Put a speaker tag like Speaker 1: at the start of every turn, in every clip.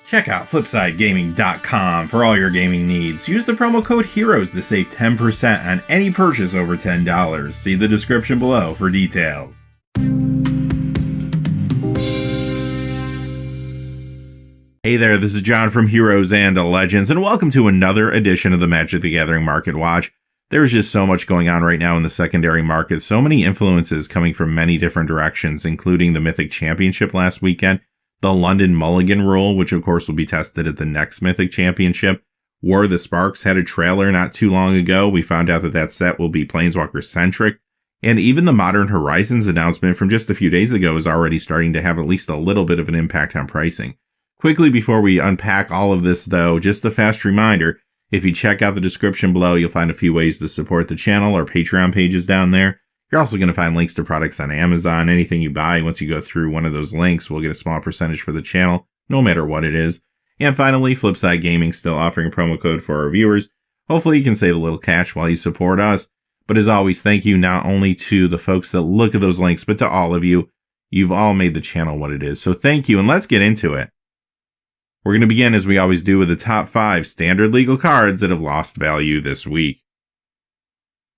Speaker 1: Check out FlipsideGaming.com for all your gaming needs. Use the promo code HEROES to save 10% on any purchase over $10. See the description below for details. Hey there, this is John from Heroes and Legends, and welcome to another edition of the Magic the Gathering Market Watch. There's just so much going on right now in the secondary market, so many influences coming from many different directions, including the Mythic Championship last weekend, the London Mulligan rule, which of course will be tested at the next Mythic Championship. War of the Sparks had a trailer not too long ago. We found out that that set will be Planeswalker-centric. And even the Modern Horizons announcement from just a few days ago is already starting to have at least a little bit of an impact on pricing. Quickly before we unpack all of this though, just a fast reminder, if you check out the description below, you'll find a few ways to support the channel. Our Patreon page is down there. You're also going to find links to products on Amazon. Anything you buy, once you go through one of those links, we'll get a small percentage for the channel, no matter what it is. And finally, Flipside Gaming still offering a promo code for our viewers. Hopefully you can save a little cash while you support us. But as always, thank you not only to the folks that look at those links, but to all of you. You've all made the channel what it is. So thank you, and let's get into it. We're going to begin, as we always do, with the top 5 standard legal cards that have lost value this week.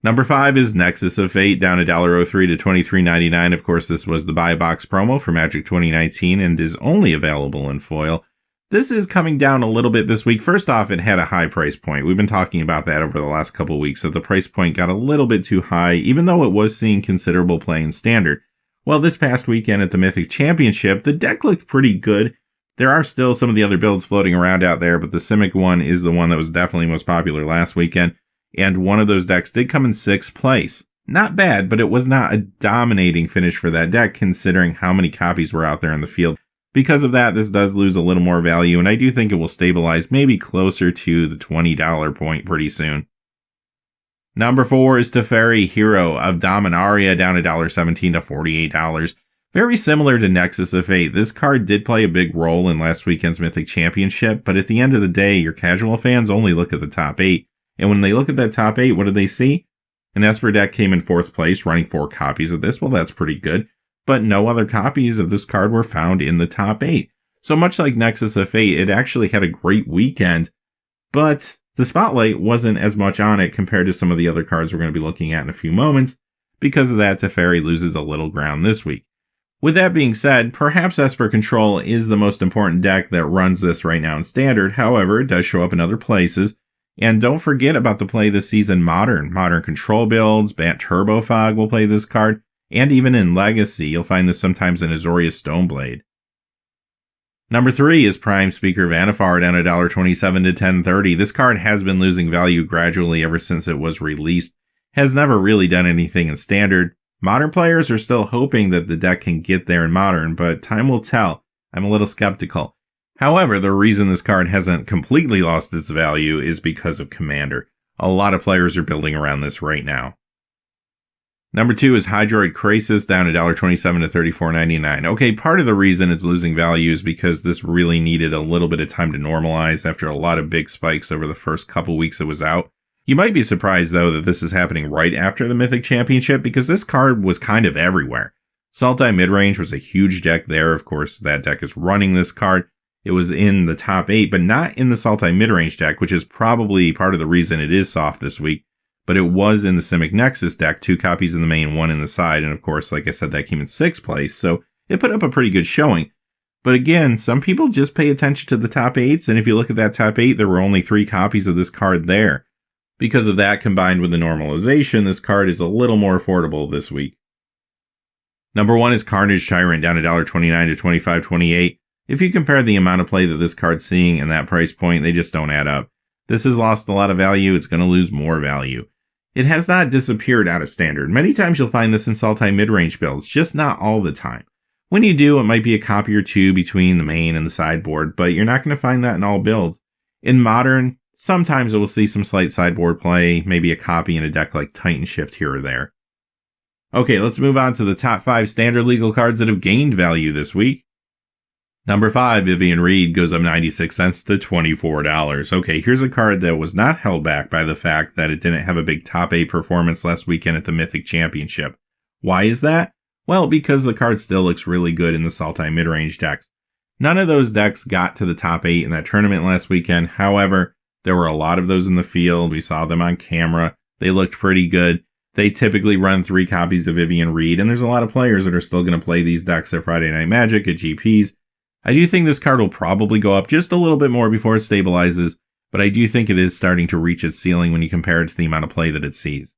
Speaker 1: Number 5 is Nexus of Fate, down $1.03 to $23.99. Of course, this was the buy box promo for Magic 2019 and is only available in foil. This is coming down a little bit this week. First off, it had a high price point. We've been talking about that over the last couple of weeks, that the price point got a little bit too high, even though it was seeing considerable play in standard. Well, this past weekend at the Mythic Championship, the deck looked pretty good. There are still some of the other builds floating around out there, but the Simic one is the one that was definitely most popular last weekend. And one of those decks did come in 6th place. Not bad, but it was not a dominating finish for that deck, considering how many copies were out there in the field. Because of that, this does lose a little more value, and I do think it will stabilize maybe closer to the $20 point pretty soon. Number 4 is Teferi, Hero of Dominaria, down $1.17 to $48. Very similar to Nexus of Fate, this card did play a big role in last weekend's Mythic Championship, but at the end of the day, your casual fans only look at the top 8. And when they look at that top 8, what do they see? An Esper deck came in 4th place, running 4 copies of this. Well, that's pretty good. But no other copies of this card were found in the top 8. So much like Nexus of Fate, it actually had a great weekend, but the spotlight wasn't as much on it compared to some of the other cards we're going to be looking at in a few moments. Because of that, Teferi loses a little ground this week. With that being said, perhaps Esper Control is the most important deck that runs this right now in Standard. However, it does show up in other places. And don't forget about the play this season Modern. Modern Control builds, Bat Turbo Fog will play this card. And even in Legacy, you'll find this sometimes in Azorius Stoneblade. Number 3 is Prime Speaker Vannifar, down $1.27 to $10.30. This card has been losing value gradually ever since it was released. Has never really done anything in Standard. Modern players are still hoping that the deck can get there in Modern, but time will tell. I'm a little skeptical. However, the reason this card hasn't completely lost its value is because of Commander. A lot of players are building around this right now. Number 2 is Hydroid Krasis, down $1.27 to $34.99. Okay, part of the reason it's losing value is because this really needed a little bit of time to normalize after a lot of big spikes over the first couple weeks it was out. You might be surprised, though, that this is happening right after the Mythic Championship, because this card was kind of everywhere. Sultai Midrange was a huge deck there. Of course, that deck is running this card. It was in the top 8, but not in the Sultai Midrange deck, which is probably part of the reason it is soft this week. But it was in the Simic Nexus deck, 2 copies in the main, 1 in the side. And of course, like I said, that came in 6th place, so it put up a pretty good showing. But again, some people just pay attention to the top 8s, and if you look at that top 8, there were only 3 copies of this card there. Because of that, combined with the normalization, this card is a little more affordable this week. Number 1 is Carnage Tyrant, down $1.29 to $25.28. If you compare the amount of play that this card's seeing and that price point, they just don't add up. This has lost a lot of value. It's going to lose more value. It has not disappeared out of Standard. Many times you'll find this in Sultai midrange builds, just not all the time. When you do, it might be a copy or 2 between the main and the sideboard, but you're not going to find that in all builds. In Modern, sometimes it will see some slight sideboard play, maybe a copy in a deck like Titan Shift here or there. Okay, let's move on to the top 5 standard legal cards that have gained value this week. Number 5, Vivian Reed goes up 96 cents to $24. Okay, here's a card that was not held back by the fact that it didn't have a big top 8 performance last weekend at the Mythic Championship. Why is that? Well, because the card still looks really good in the Sultai midrange decks. None of those decks got to the top 8 in that tournament last weekend. However, there were a lot of those in the field. We saw them on camera. They looked pretty good. They typically run 3 copies of Vivian Reed, and there's a lot of players that are still going to play these decks at Friday Night Magic, at GPs. I do think this card will probably go up just a little bit more before it stabilizes, but I do think it is starting to reach its ceiling when you compare it to the amount of play that it sees.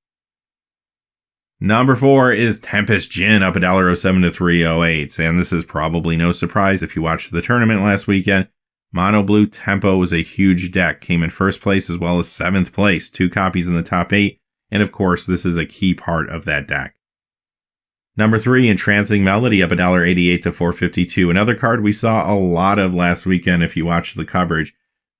Speaker 1: Number 4 is Tempest Djinn, up $1.07 to $3.08, and this is probably no surprise if you watched the tournament last weekend. Mono Blue Tempo was a huge deck, came in first place as well as 7th place, 2 copies in the top 8, and of course this is a key part of that deck. Number 3, Entrancing Melody, up $1.88 to $4.52, another card we saw a lot of last weekend if you watched the coverage.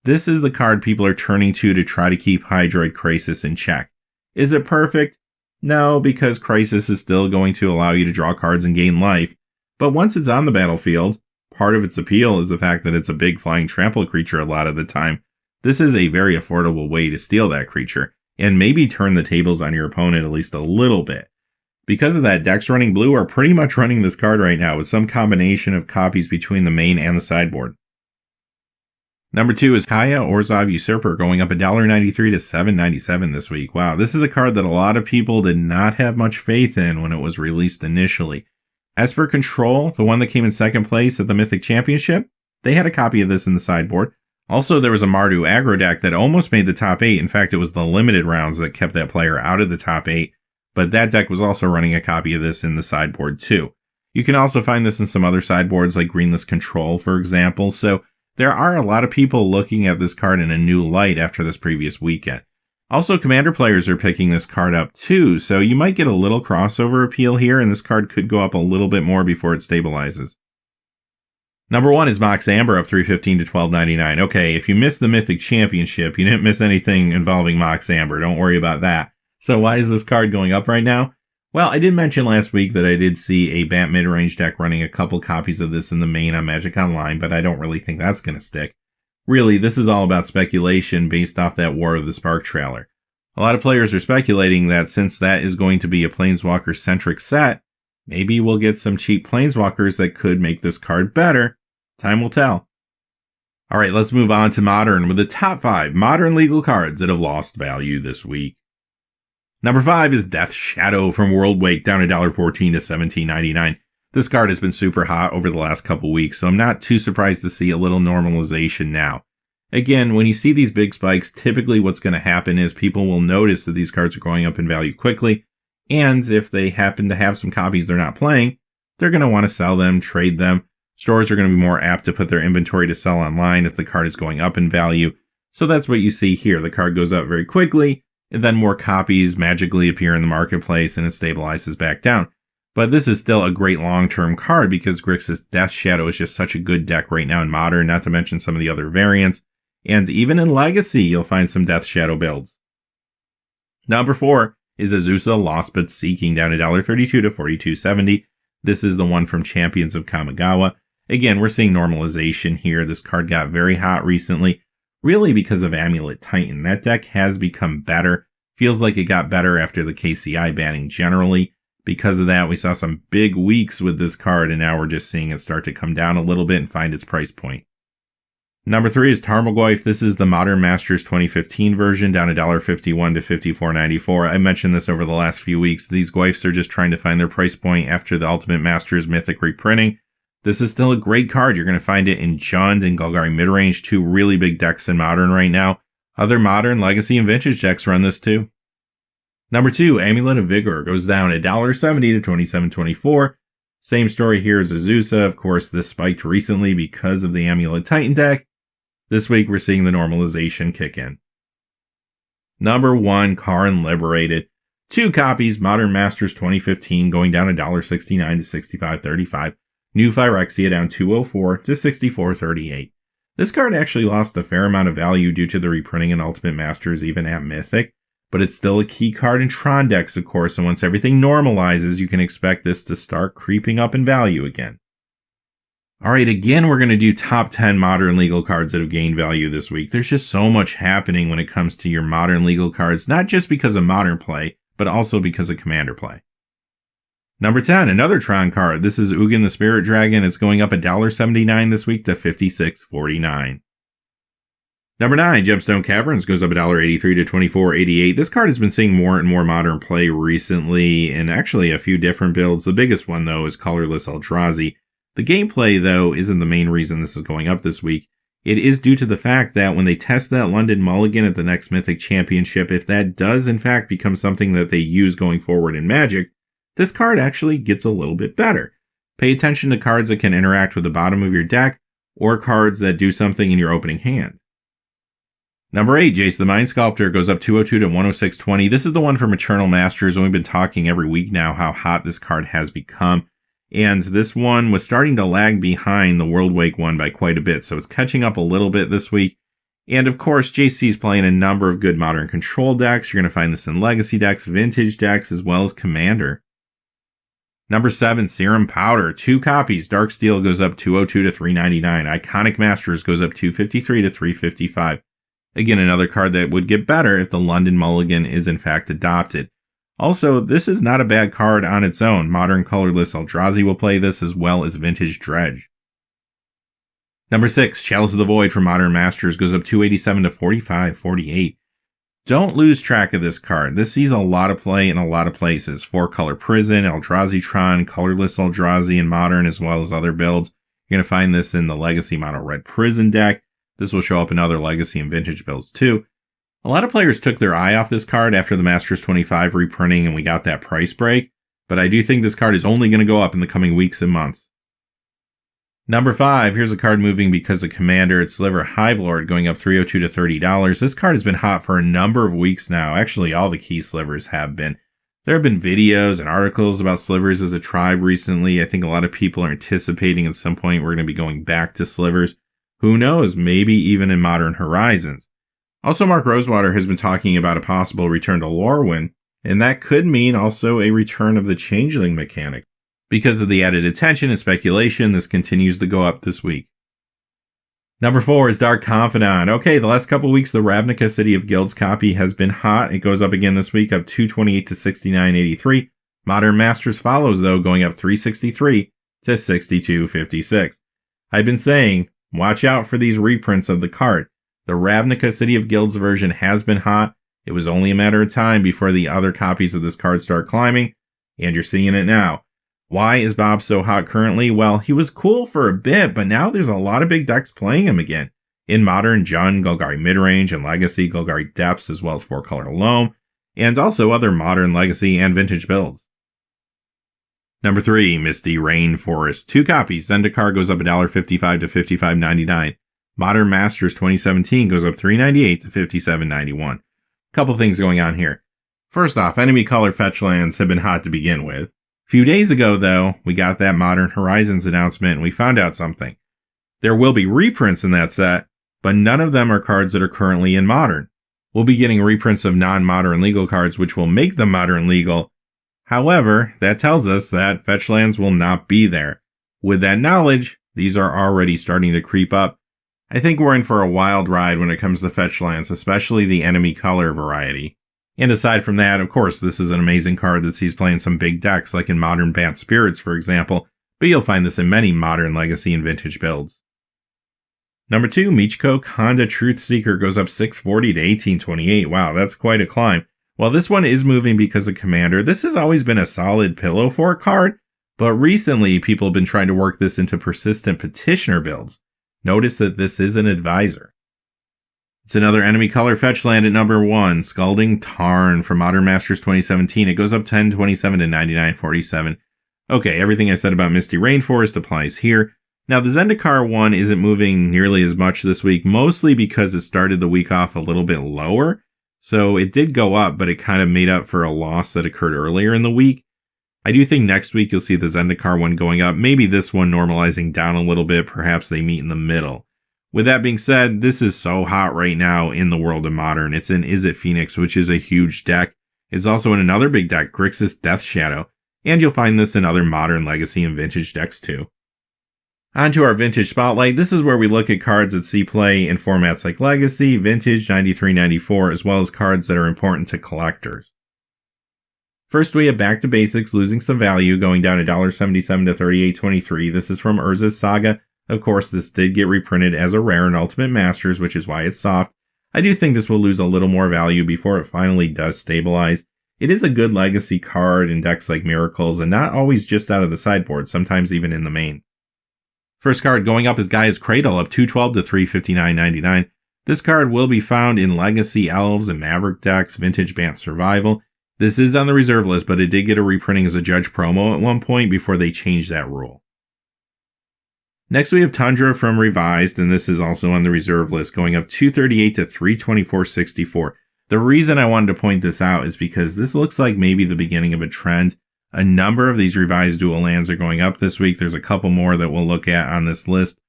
Speaker 1: This is the card people are turning to try to keep Hydroid Crisis in check. Is it perfect? No, because Crisis is still going to allow you to draw cards and gain life, but once it's on the battlefield, part of its appeal is the fact that it's a big flying trample creature a lot of the time. This is a very affordable way to steal that creature, and maybe turn the tables on your opponent at least a little bit. Because of that, decks running blue are pretty much running this card right now with some combination of copies between the main and the sideboard. Number 2 is Kaya Orzhov Usurper, going up $1.93 to $7.97 this week. Wow, this is a card that a lot of people did not have much faith in when it was released initially. Esper Control, the one that came in second place at the Mythic Championship, they had a copy of this in the sideboard. Also, there was a Mardu aggro deck that almost made the top 8. In fact, it was the limited rounds that kept that player out of the top 8. But that deck was also running a copy of this in the sideboard too. You can also find this in some other sideboards like Greenless Control, for example. So there are a lot of people looking at this card in a new light after this previous weekend. Also, Commander players are picking this card up too, so you might get a little crossover appeal here, and this card could go up a little bit more before it stabilizes. Number 1 is Mox Amber, up $3.15 to $12.99. Okay, if you missed the Mythic Championship, you didn't miss anything involving Mox Amber. Don't worry about that. So why is this card going up right now? Well, I did mention last week that I did see a BANT mid-range deck running a couple copies of this in the main on Magic Online, but I don't really think that's going to stick. Really, this is all about speculation based off that War of the Spark trailer. A lot of players are speculating that since that is going to be a Planeswalker-centric set, maybe we'll get some cheap Planeswalkers that could make this card better. Time will tell. Alright, let's move on to Modern with the top 5 Modern legal cards that have lost value this week. Number 5 is Death Shadow from World Wake, down $1.14 to $17.99. This card has been super hot over the last couple weeks, so I'm not too surprised to see a little normalization now. Again, when you see these big spikes, typically what's going to happen is people will notice that these cards are going up in value quickly, and if they happen to have some copies they're not playing, they're going to want to sell them, trade them. Stores are going to be more apt to put their inventory to sell online if the card is going up in value. So that's what you see here. The card goes up very quickly, and then more copies magically appear in the marketplace and it stabilizes back down. But this is still a great long-term card because Grixis Death Shadow is just such a good deck right now in Modern, not to mention some of the other variants. And even in Legacy, you'll find some Death Shadow builds. Number 4 is Azusa Lost But Seeking, down $1.32 to $42.70. This is the one from Champions of Kamigawa. Again, we're seeing normalization here. This card got very hot recently, really because of Amulet Titan. That deck has become better. Feels like it got better after the KCI banning generally. Because of that, we saw some big weeks with this card, and now we're just seeing it start to come down a little bit and find its price point. Number 3 is Tarmogoyf. This is the Modern Masters 2015 version, down $1.51 to $54.94. I mentioned this over the last few weeks. These Goyfs are just trying to find their price point after the Ultimate Masters Mythic reprinting. This is still a great card. You're going to find it in Jund and Golgari Midrange, 2 really big decks in Modern right now. Other Modern, Legacy, and Vintage decks run this too. Number 2, Amulet of Vigor, goes down $1.70 to $27.24. Same story here as Azusa. Of course, this spiked recently because of the Amulet Titan deck. This week, we're seeing the normalization kick in. Number 1, Karn Liberated. 2 copies, Modern Masters 2015, going down $1.69 to $65.35. New Phyrexia down $2.04 to $64.38. This card actually lost a fair amount of value due to the reprinting in Ultimate Masters, even at Mythic. But it's still a key card in Tron decks, of course, and once everything normalizes, you can expect this to start creeping up in value again. Alright, again, we're going to do top 10 Modern legal cards that have gained value this week. There's just so much happening when it comes to your Modern legal cards, not just because of Modern play, but also because of Commander play. Number 10, another Tron card. This is Ugin the Spirit Dragon. It's going up $1.79 this week to $56.49. Number 9, Gemstone Caverns goes up $1.83 to $24.88. This card has been seeing more and more modern play recently, and actually a few different builds. The biggest one, though, is Colorless Eldrazi. The gameplay, though, isn't the main reason this is going up this week. It is due to the fact that when they test that London Mulligan at the next Mythic Championship, if that does in fact become something that they use going forward in Magic, this card actually gets a little bit better. Pay attention to cards that can interact with the bottom of your deck, or cards that do something in your opening hand. Number 8, Jace the Mind Sculptor goes up $202 to $106.20. This is the one from Eternal Masters, and we've been talking every week now how hot this card has become. And this one was starting to lag behind the World Wake one by quite a bit, so it's catching up a little bit this week. And of course, JC is playing a number of good modern control decks. You're going to find this in Legacy decks, Vintage decks, as well as Commander. Number 7, Serum Powder, 2 copies. Darksteel goes up $202 to $399. Iconic Masters goes up $253 to $355. Again, another card that would get better if the London Mulligan is in fact adopted. Also, this is not a bad card on its own. Modern Colorless Eldrazi will play this, as well as Vintage Dredge. Number 6, Chalice of the Void from Modern Masters goes up $287 to $45.48. Don't lose track of this card. This sees a lot of play in a lot of places. 4-color Prison, Eldrazi-tron, Colorless Eldrazi in Modern, as well as other builds. You're going to find this in the Legacy Mono Red Prison deck. This will show up in other Legacy and Vintage builds too. A lot of players took their eye off this card after the Masters 25 reprinting and we got that price break, but I do think this card is only going to go up in the coming weeks and months. Number 5, here's a card moving because of Commander. It's Sliver Hivelord going up $302 to $30. This card has been hot for a number of weeks now. Actually, all the key slivers have been. There have been videos and articles about slivers as a tribe recently. I think a lot of people are anticipating at some point we're going to be going back to slivers. Who knows, maybe even in Modern Horizons. Also, Mark Rosewater has been talking about a possible return to Lorwyn, and that could mean also a return of the Changeling mechanic. Because of the added attention and speculation, this continues to go up this week. Number 4 is Dark Confidant. Okay, the last couple weeks, the Ravnica City of Guilds copy has been hot. It goes up again this week, up $228 to $69.83. Modern Masters follows, though, going up $363 to $62.56. I've been saying, watch out for these reprints of the card. The Ravnica City of Guilds version has been hot. It was only a matter of time before the other copies of this card start climbing, and you're seeing it now. Why is Bob so hot currently? Well, he was cool for a bit, but now there's a lot of big decks playing him again. In Modern, Jund, Golgari Midrange, and Legacy, Golgari Depths, as well as 4-color Loam, and also other Modern, Legacy, and Vintage builds. Number 3, Misty Rainforest. 2 copies. Zendikar goes up $1.55 to $55.99. Modern Masters 2017 goes up $3.98 to $57.91. Couple things going on here. First off, enemy color fetch lands have been hot to begin with. A few days ago, though, we got that Modern Horizons announcement and we found out something. There will be reprints in that set, but none of them are cards that are currently in Modern. We'll be getting reprints of non-Modern legal cards, which will make them Modern legal. However, that tells us that fetch lands will not be there. With that knowledge, these are already starting to creep up. I think we're in for a wild ride when it comes to fetch lands, especially the enemy color variety. And aside from that, of course, this is an amazing card that sees play in some big decks, like in Modern Bat Spirits, for example, but you'll find this in many Modern Legacy and Vintage builds. Number 2, Michiko Kanda Truthseeker goes up $640 to $18.28. Wow, that's quite a climb. While this one is moving because of Commander, this has always been a solid pillow fort card, but recently people have been trying to work this into persistent petitioner builds. Notice that this is an advisor. It's another enemy color fetch land at number 1, Scalding Tarn from Modern Masters 2017. It goes up $10.27 to $99.47. Okay, everything I said about Misty Rainforest applies here. Now, the Zendikar one isn't moving nearly as much this week, mostly because it started the week off a little bit lower. So it did go up, but it kind of made up for a loss that occurred earlier in the week. I do think next week you'll see the Zendikar one going up, maybe this one normalizing down a little bit, perhaps they meet in the middle. With that being said, this is so hot right now in the world of Modern. It's in Izzet Phoenix, which is a huge deck. It's also in another big deck, Grixis Death Shadow, and you'll find this in other Modern, Legacy, and Vintage decks too. On to our Vintage Spotlight. This is where we look at cards that see play in formats like Legacy, Vintage, 93, 94, as well as cards that are important to collectors. First, we have Back to Basics losing some value, going down $1.77 to $38.23. This is from Urza's Saga. Of course, this did get reprinted as a rare in Ultimate Masters, which is why it's soft. I do think this will lose a little more value before it finally does stabilize. It is a good legacy card in decks like Miracles, and not always just out of the sideboard, sometimes even in the main. First card going up is Gaia's Cradle, up $2.12 to $359.99. This card will be found in Legacy Elves and Maverick decks, Vintage Bant Survival. This is on the reserve list, but it did get a reprinting as a Judge promo at one point before they changed that rule. Next, we have Tundra from Revised, and this is also on the reserve list, going up $2.38 to $324.64. The reason I wanted to point this out is because this looks like maybe the beginning of a trend. A number of these revised dual lands are going up this week. There's a couple more that we'll look at on this list.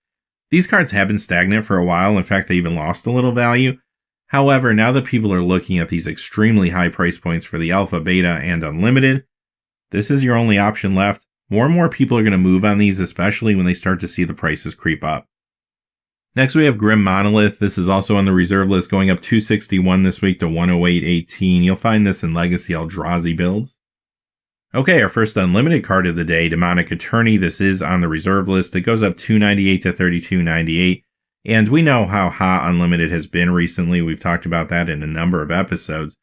Speaker 1: These cards have been stagnant for a while. In fact, they even lost a little value. However, now that people are looking at these extremely high price points for the Alpha, Beta, and Unlimited, this is your only option left. More and more people are going to move on these, especially when they start to see the prices creep up. Next, we have Grim Monolith. This is also on the reserve list, going up $2.61 this week to $108.18. You'll find this in Legacy Eldrazi builds. Okay, our first Unlimited card of the day, Demonic Attorney. This is on the reserve list. It goes up $2.98 to $32.98. And we know how hot Unlimited has been recently. We've talked about that in a number of episodes.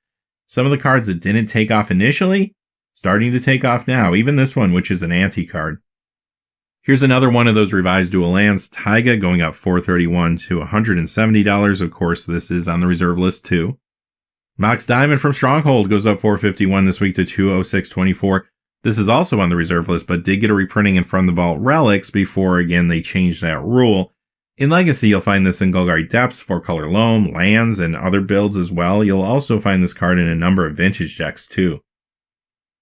Speaker 1: Some of the cards that didn't take off initially, starting to take off now. Even this one, which is an anti-card. Here's another one of those revised dual lands, Taiga, going up $4.31 to $170. Of course, this is on the reserve list too. Mox Diamond from Stronghold goes up $4.51 this week to $206.24. This is also on the reserve list, but did get a reprinting in From the Vault Relics before, again, they changed that rule. In Legacy, you'll find this in Golgari Depths, 4-color Loam, lands, and other builds as well. You'll also find this card in a number of vintage decks too.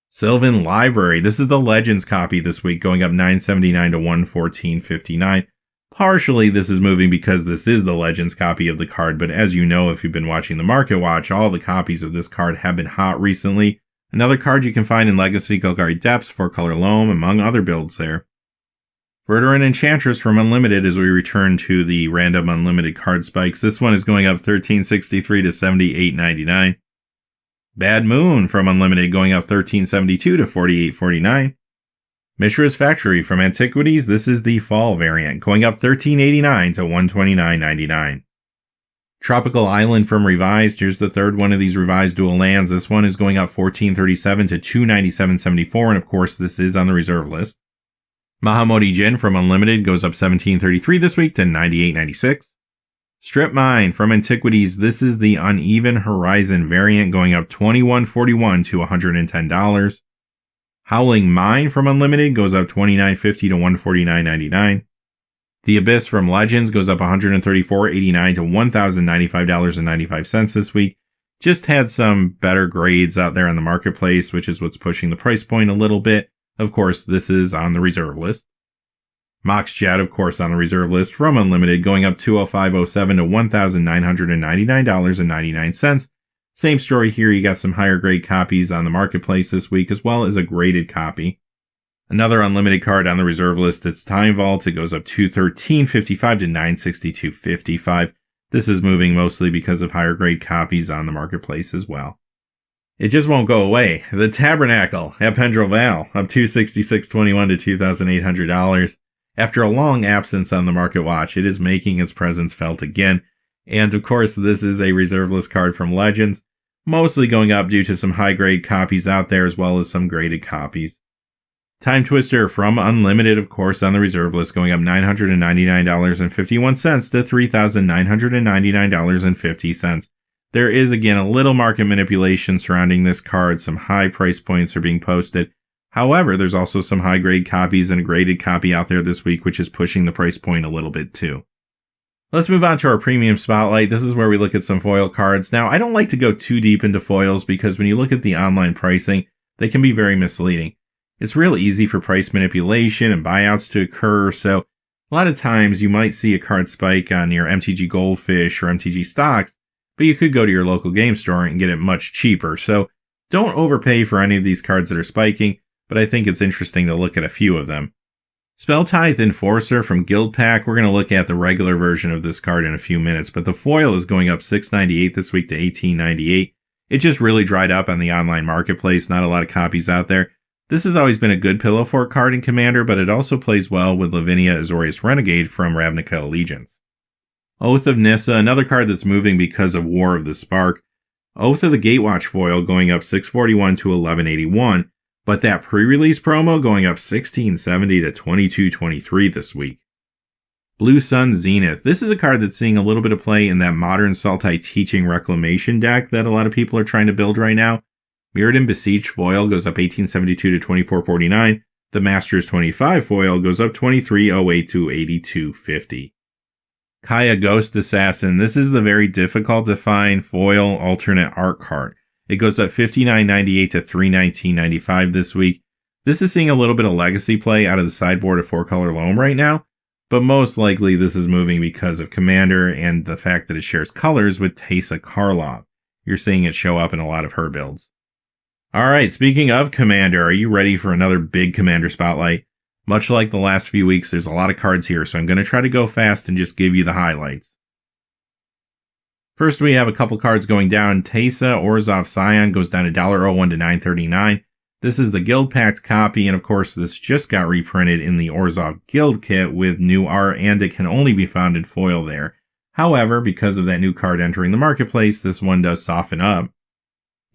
Speaker 1: Sylvan Library. This is the Legends copy this week, going up $9.79 to $114.59. Partially, this is moving because this is the Legends copy of the card, but as you know, if you've been watching the Market Watch, all the copies of this card have been hot recently. Another card you can find in Legacy, Golgari Depths, 4-color Loam, among other builds there. Verduran Enchantress from Unlimited as we return to the random Unlimited card spikes. This one is going up $13.63 to $78.99. Bad Moon from Unlimited going up $13.72 to $48.49. Mishra's Factory from Antiquities. This is the fall variant, going up $13.89 to $129.99. Tropical Island from Revised. Here's the third one of these revised dual lands. This one is going up $14.37 to $297.74, and of course, this is on the reserve list. Mahamoti Jin from Unlimited goes up $17.33 this week to $98.96. Strip Mine from Antiquities. This is the Uneven Horizon variant, going up $21.41 to $110. Howling Mine from Unlimited goes up $29.50 to $149.99. The Abyss from Legends goes up $134.89 to $1,095.95 this week. Just had some better grades out there in the marketplace, which is what's pushing the price point a little bit. Of course, this is on the reserve list. Mox Jet, of course, on the reserve list from Unlimited, going up $205.07 to $1,999.99. Same story here. You got some higher grade copies on the marketplace this week, as well as a graded copy. Another Unlimited card on the reserve list, it's Time Vault. It goes up $213.55 to $962.55. This is moving mostly because of higher grade copies on the marketplace as well. It just won't go away. The Tabernacle at Pendrell Val, up $266.21 to $2,800. After a long absence on the Market Watch, it is making its presence felt again. And of course, this is a reserve list card from Legends, mostly going up due to some high-grade copies out there as well as some graded copies. Time Twister from Unlimited, of course, on the reserve list, going up $999.51 to $3,999.50. There is, again, a little market manipulation surrounding this card. Some high price points are being posted. However, there's also some high-grade copies and a graded copy out there this week, which is pushing the price point a little bit too. Let's move on to our premium spotlight. This is where we look at some foil cards. Now, I don't like to go too deep into foils because when you look at the online pricing, they can be very misleading. It's real easy for price manipulation and buyouts to occur, so a lot of times you might see a card spike on your MTG Goldfish or MTG Stocks, but you could go to your local game store and get it much cheaper. So don't overpay for any of these cards that are spiking, but I think it's interesting to look at a few of them. Spelltithe Enforcer from Guild Pack. We're going to look at the regular version of this card in a few minutes, but the foil is going up $6.98 this week to $18.98. It just really dried up on the online marketplace, not a lot of copies out there. This has always been a good pillow fort card in Commander, but it also plays well with Lavinia Azorius Renegade from Ravnica Allegiance. Oath of Nissa, another card that's moving because of War of the Spark. Oath of the Gatewatch foil going up 641 to 1181, but that pre-release promo going up 1670 to 2223 this week. Blue Sun Zenith. This is a card that's seeing a little bit of play in that modern Sultai Teaching Reclamation deck that a lot of people are trying to build right now. Mirrodin Besieged foil goes up 1872 to 2449. The Masters 25 foil goes up 2308 to 8250. Kaya Ghost Assassin. This is the very difficult to find foil alternate art card. It goes up 59.98 to 319.95 this week. This is seeing a little bit of legacy play out of the sideboard of 4-color loam right now, but most likely this is moving because of Commander and the fact that it shares colors with Teysa Karlov. You're seeing it show up in a lot of her builds. Alright, speaking of Commander, are you ready for another big Commander spotlight? Much like the last few weeks, there's a lot of cards here, so I'm going to try to go fast and just give you the highlights. First, we have a couple cards going down. Teysa Orzhov Scion goes down $1.01 to $9.39. This is the Guild Pact copy, and of course, this just got reprinted in the Orzhov Guild kit with new art, and it can only be found in foil there. However, because of that new card entering the marketplace, this one does soften up.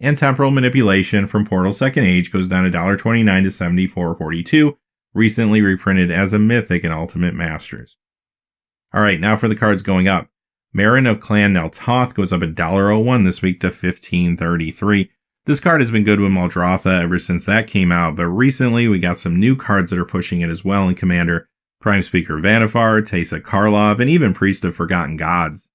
Speaker 1: And Temporal Manipulation from Portal Second Age goes down $1.29 to $74.42, recently reprinted as a Mythic in Ultimate Masters. Alright, now for the cards going up. Marin of Clan Neltoth goes up $1.01 this week to $15.33. This card has been good with Muldrotha ever since that came out, but recently we got some new cards that are pushing it as well in Commander. Prime Speaker Vannifar, Teysa Karlov, and even Priest of Forgotten Gods.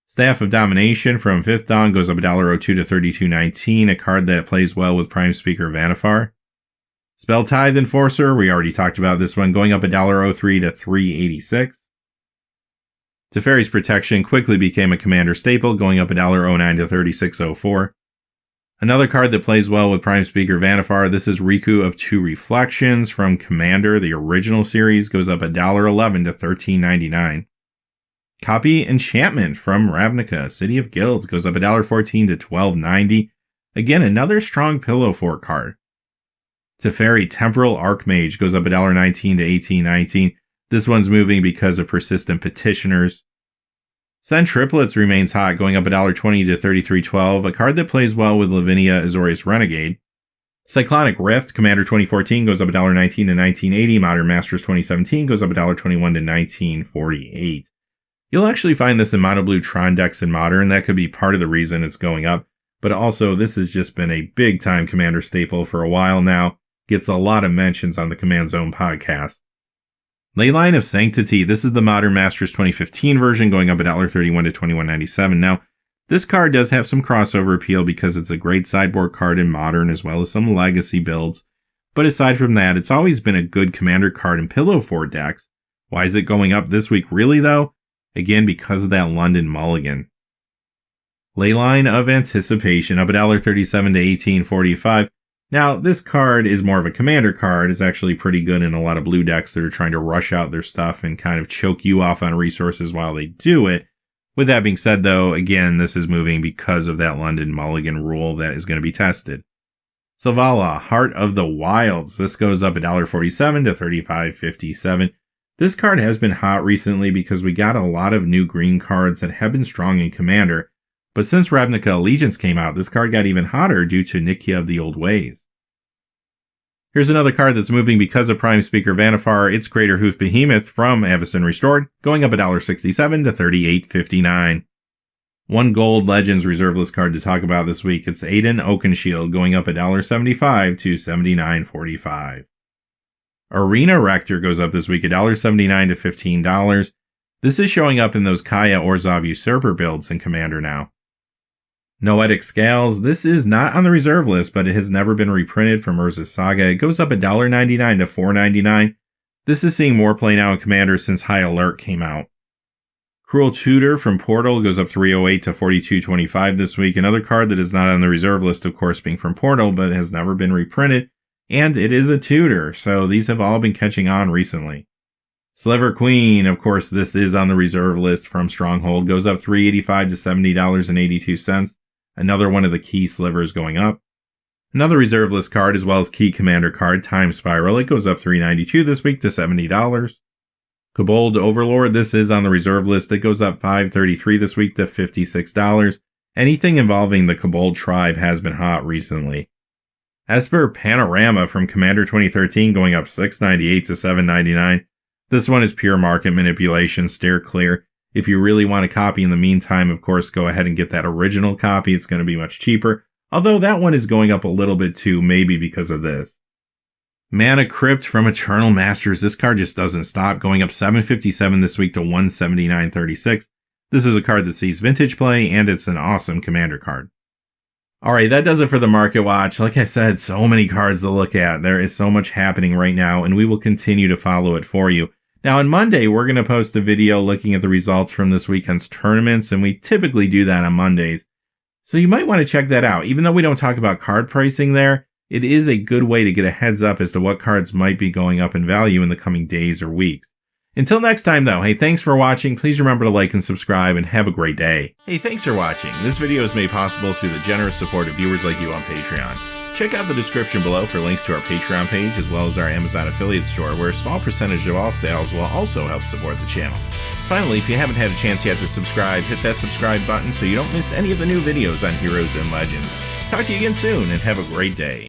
Speaker 1: Staff of Domination from 5th Dawn goes up $1.02 to $32.19, a card that plays well with Prime Speaker Vannifar. Spell Tithe Enforcer, we already talked about this one, going up $1.03 to $3.86. Teferi's Protection quickly became a Commander staple, going up $1.09 to $36.04. Another card that plays well with Prime Speaker Vannifar, this is Riku of Two Reflections from Commander, the original series, goes up $1.11 to $13.99. Copy Enchantment from Ravnica, City of Guilds, goes up $1.14 to $12.90. Again, another strong pillow fort card. Teferi Temporal Archmage goes up $1.19 to $18.19. This one's moving because of Persistent Petitioners. Sen Triplets remains hot, going up $1.20 to $33.12, a card that plays well with Lavinia Azorius Renegade. Cyclonic Rift, Commander 2014, goes up $1.19 to $19.80. Modern Masters 2017 goes up $1.21 to $19.48. You'll actually find this in mono blue Tron decks in Modern. That could be part of the reason it's going up. But also, this has just been a big time Commander staple for a while now. Gets a lot of mentions on the Command Zone podcast. Leyline of Sanctity. This is the Modern Masters 2015 version, going up $1.31 to $21.97. Now, this card does have some crossover appeal because it's a great sideboard card in Modern as well as some legacy builds. But aside from that, it's always been a good Commander card in pillow fort decks. Why is it going up this week really though? Again, because of that London Mulligan. Leyline of Anticipation, up $1.37 to $18.45. Now, this card is more of a Commander card. It's actually pretty good in a lot of blue decks that are trying to rush out their stuff and kind of choke you off on resources while they do it. With that being said, though, again, this is moving because of that London Mulligan rule that is going to be tested. Selvala, Heart of the Wilds. This goes up $1.47 to $35.57. This card has been hot recently because we got a lot of new green cards that have been strong in Commander. But since Ravnica Allegiance came out, this card got even hotter due to Nikia of the Old Ways. Here's another card that's moving because of Prime Speaker Vannifar. It's Greater Hoof Behemoth from Avacyn Restored, going up $1.67 to $38.59. One gold Legends reserve list card to talk about this week. It's Aiden Oakenshield, going up $1.75 to $79.45. Arena Rector goes up this week $1.79 to $15. This is showing up in those Kaya Orzhov Usurper builds in Commander now. Noetic Scales, this is not on the reserve list, but it has never been reprinted from Urza's Saga. It goes up $1.99 to $4.99. This is seeing more play now in Commander since High Alert came out. Cruel Tutor from Portal goes up $3.08 to $42.25 this week. Another card that is not on the reserve list, of course, being from Portal, but has never been reprinted. And it is a tutor, so these have all been catching on recently. Sliver Queen, of course, this is on the reserve list from Stronghold, goes up $3.85 to $70.82. another one of the key slivers going up. Another reserve list card as well as key commander card, Time Spiral. It goes up $3.92 this week to $70. Kobold Overlord, this is on the reserve list. It goes up $5.33 this week to $56. Anything involving the Kobold tribe has been hot recently. Esper Panorama from Commander 2013 going up $6.98 to $7.99. This one is pure market manipulation, steer clear. If you really want a copy in the meantime, of course, go ahead and get that original copy. It's going to be much cheaper. Although that one is going up a little bit too, maybe because of this. Mana Crypt from Eternal Masters. This card just doesn't stop, going up $7.57 this week to $179.36. This is a card that sees vintage play, and it's an awesome commander card. Alright, that does it for the Market Watch. Like I said, so many cards to look at. There is so much happening right now, and we will continue to follow it for you. Now, on Monday, we're going to post a video looking at the results from this weekend's tournaments, and we typically do that on Mondays. So you might want to check that out. Even though we don't talk about card pricing there, it is a good way to get a heads up as to what cards might be going up in value in the coming days or weeks. Until next time though, hey, thanks for watching. Please remember to like and subscribe and have a great day. Hey, thanks for watching. This video is made possible through the generous support of viewers like you on Patreon. Check out the description below for links to our Patreon page as well as our Amazon affiliate store, where a small percentage of all sales will also help support the channel. Finally, if you haven't had a chance yet to subscribe, hit that subscribe button so you don't miss any of the new videos on Heroes and Legends. Talk to you again soon and have a great day.